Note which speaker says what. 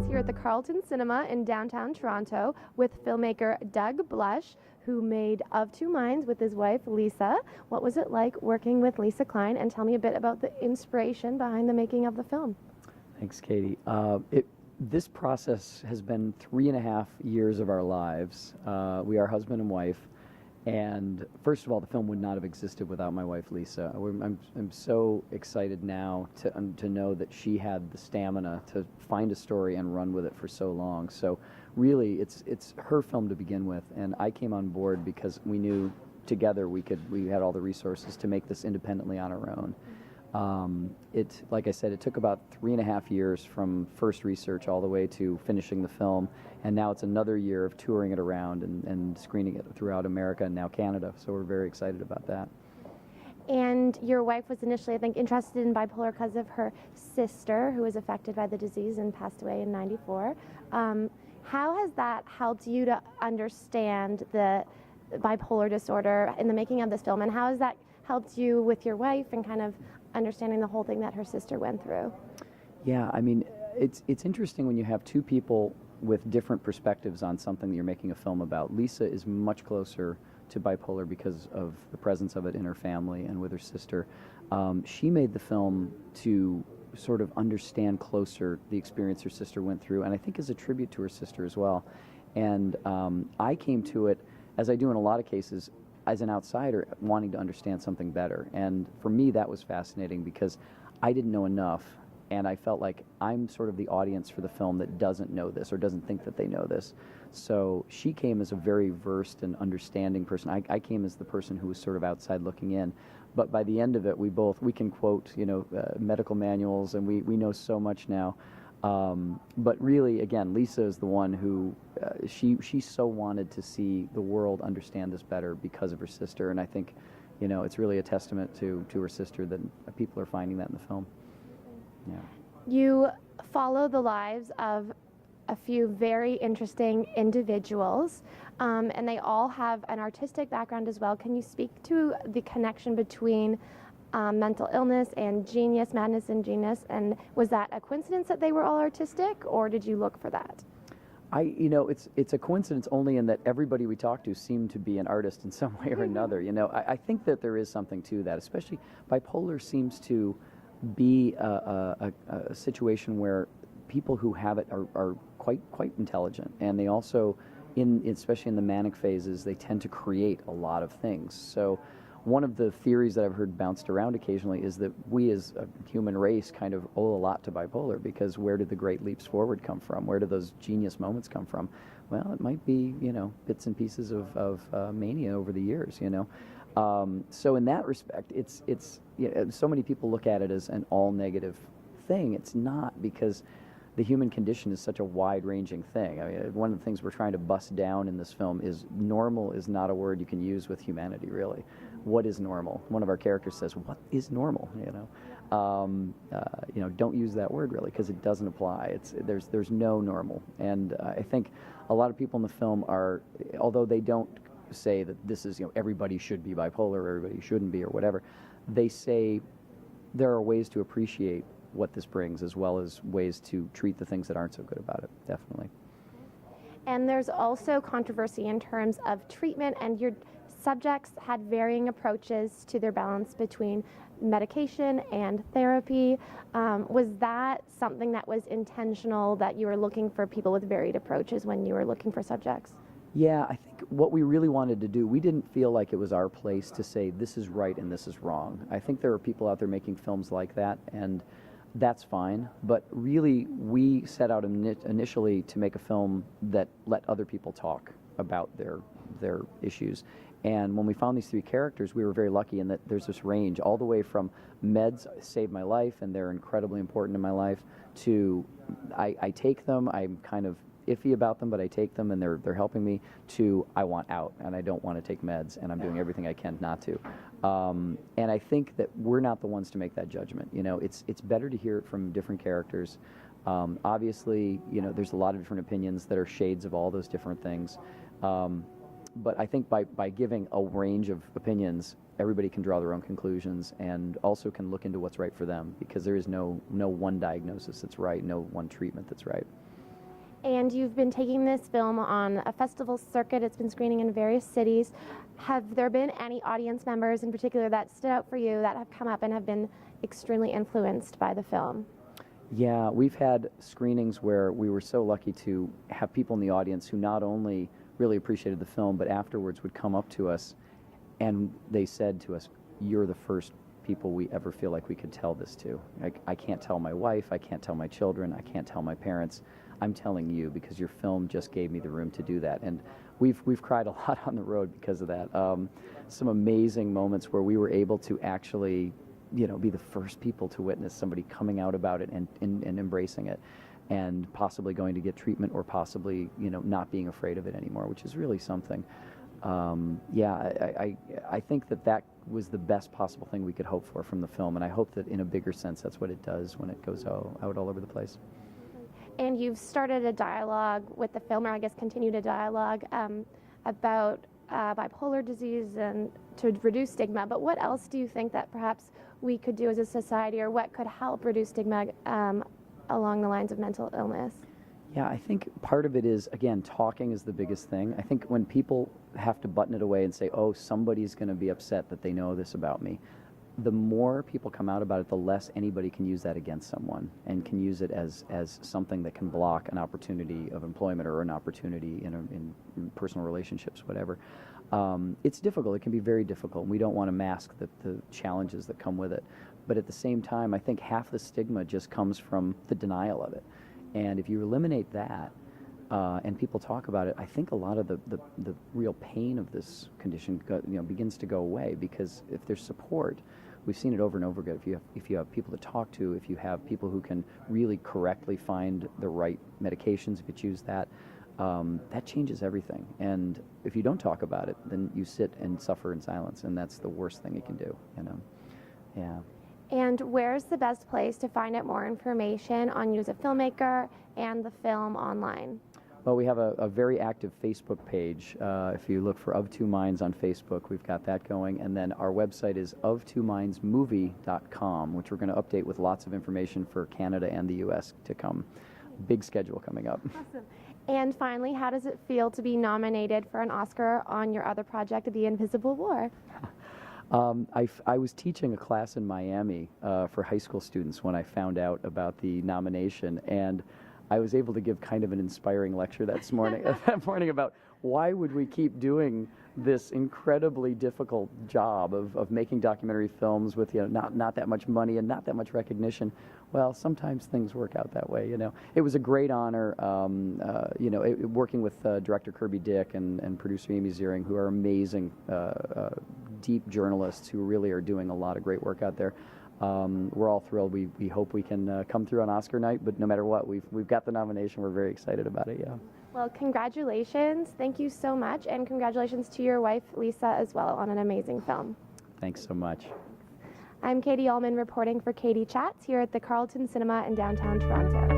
Speaker 1: here at the Carlton Cinema in downtown Toronto with filmmaker Doug Blush, who made Of Two Minds with his wife Lisa. What was it like working with Lisa Klein? And tell me a bit about the inspiration behind the making of the film.
Speaker 2: Thanks, Katie. This process has been 3.5 years of our lives. We are husband and wife. And first of all, the film would not have existed without my wife, Lisa. I'm so excited now to know that she had the stamina to find a story and run with it for so long. So really, it's her film to begin with, and I came on board because we knew together we had all the resources to make this independently on our own. Like I said, it took about 3.5 years from first research all the way to finishing the film, and now it's another year of touring it around and screening it throughout America and now Canada, so we're very excited about that.
Speaker 1: And your wife was initially, I think, interested in bipolar because of her sister, who was affected by the disease and passed away in '94. How has that helped you to understand the bipolar disorder in the making of this film, and how has that helped you with your wife and kind of understanding the whole thing that her sister went through?
Speaker 2: Yeah, I mean, it's interesting when you have two people with different perspectives on something that you're making a film about. Lisa is much closer to bipolar because of the presence of it in her family and with her sister. She made the film to sort of understand closer the experience her sister went through, and I think as a tribute to her sister as well. And I came to it, as I do in a lot of cases, as an outsider wanting to understand something better. And for me, that was fascinating because I didn't know enough, and I felt like I'm sort of the audience for the film that doesn't know this or doesn't think that they know this. So she came as a very versed and understanding person. I came as the person who was sort of outside looking in. But by the end of it, we can quote, medical manuals, and we know so much now. But really, again, Lisa is the one who, she so wanted to see the world understand this better because of her sister, and I think, it's really a testament to her sister that people are finding that in the film. Yeah.
Speaker 1: You follow the lives of a few very interesting individuals, and they all have an artistic background as well. Can you speak to the connection between mental illness and genius, madness and genius, and was that a coincidence that they were all artistic, or did you look for that?
Speaker 2: It's a coincidence only in that everybody we talk to seemed to be an artist in some way or another. I think that there is something to that, especially bipolar seems to be a situation where people who have it are quite intelligent, and they also, especially in the manic phases, they tend to create a lot of things. So one of the theories that I've heard bounced around occasionally is that we as a human race kind of owe a lot to bipolar, because where did the great leaps forward come from? Where do those genius moments come from? Well, it might be, bits and pieces of mania over the years, So in that respect, it's so many people look at it as an all negative thing. It's not, because the human condition is such a wide-ranging thing. I mean, one of the things we're trying to bust down in this film is normal is not a word you can use with humanity, really. What is normal? One of our characters says, "What is normal?" Don't use that word really, because it doesn't apply. There's no normal, and I think a lot of people in the film are, although they don't say that this is everybody should be bipolar or everybody shouldn't be or whatever, they say there are ways to appreciate what this brings, as well as ways to treat the things that aren't so good about it, definitely.
Speaker 1: And there's also controversy in terms of treatment, and your subjects had varying approaches to their balance between medication and therapy. Was that something that was intentional, that you were looking for people with varied approaches when you were looking for subjects?
Speaker 2: Yeah, I think what we really wanted to do, we didn't feel like it was our place to say this is right and this is wrong. I think there are people out there making films like that, and that's fine, but really we set out initially to make a film that let other people talk about their issues. And when we found these three characters, we were very lucky in that there's this range all the way from meds saved my life and they're incredibly important in my life, to I take them, I'm kind of iffy about them, but I take them and they're helping me, to I want out and I don't want to take meds and I'm doing everything I can not to. And I think that we're not the ones to make that judgment. It's better to hear it from different characters. Obviously, there's a lot of different opinions that are shades of all those different things. But I think by giving a range of opinions, everybody can draw their own conclusions and also can look into what's right for them, because there is no one diagnosis that's right, no one treatment that's right.
Speaker 1: And you've been taking this film on a festival circuit. It's been screening in various cities. Have there been any audience members in particular that stood out for you that have come up and have been extremely influenced by the film?
Speaker 2: Yeah, we've had screenings where we were so lucky to have people in the audience who not only really appreciated the film, but afterwards would come up to us and they said to us, "You're the first people we ever feel like we could tell this to. I can't tell my wife, I can't tell my children, I can't tell my parents. I'm telling you because your film just gave me the room to do that." And we've cried a lot on the road because of that. Some amazing moments where we were able to actually, be the first people to witness somebody coming out about it and embracing it, and possibly going to get treatment or possibly, not being afraid of it anymore, which is really something. I think that was the best possible thing we could hope for from the film, and I hope that in a bigger sense that's what it does when it goes out all over the place.
Speaker 1: And you've started a dialogue with the film, or I guess continued a dialogue about bipolar disease and to reduce stigma. But what else do you think that perhaps we could do as a society, or what could help reduce stigma along the lines of mental illness?
Speaker 2: Yeah, I think part of it is, again, talking is the biggest thing. I think when people have to button it away and say, oh, somebody's going to be upset that they know this about me, the more people come out about it, the less anybody can use that against someone and can use it as something that can block an opportunity of employment or an opportunity in personal relationships, whatever. It's difficult. It can be very difficult. We don't want to mask the challenges that come with it. But at the same time, I think half the stigma just comes from the denial of it. And if you eliminate that, and people talk about it, I think a lot of the real pain of this condition begins to go away, because if there's support, we've seen it over and over again. If you have people to talk to, if you have people who can really correctly find the right medications, if you choose that, that changes everything. And if you don't talk about it, then you sit and suffer in silence, and that's the worst thing you can do. Yeah.
Speaker 1: And where's the best place to find out more information on you as a filmmaker and the film online?
Speaker 2: Well, we have a very active Facebook page. If you look for Of Two Minds on Facebook, we've got that going. And then our website is oftwomindsmovie.com, which we're going to update with lots of information for Canada and the U.S. to come. Big schedule coming up.
Speaker 1: Awesome. And finally, how does it feel to be nominated for an Oscar on your other project, The Invisible War?
Speaker 2: I was teaching a class in Miami for high school students when I found out about the nomination, and I was able to give kind of an inspiring lecture that morning about why would we keep doing this incredibly difficult job of making documentary films with not that much money and not that much recognition. Well, sometimes things work out that way. It was a great honor. Working with director Kirby Dick and producer Amy Ziering, who are amazing, deep journalists who really are doing a lot of great work out there. We're all thrilled. We hope we can come through on Oscar night, but no matter what, we've got the nomination. We're very excited about it. Yeah.
Speaker 1: Well, congratulations. Thank you so much, and congratulations to your wife, Lisa, as well, on an amazing film.
Speaker 2: Thanks so much.
Speaker 1: I'm Katie Uhlmann reporting for Katie Chats here at the Carlton Cinema in downtown Toronto.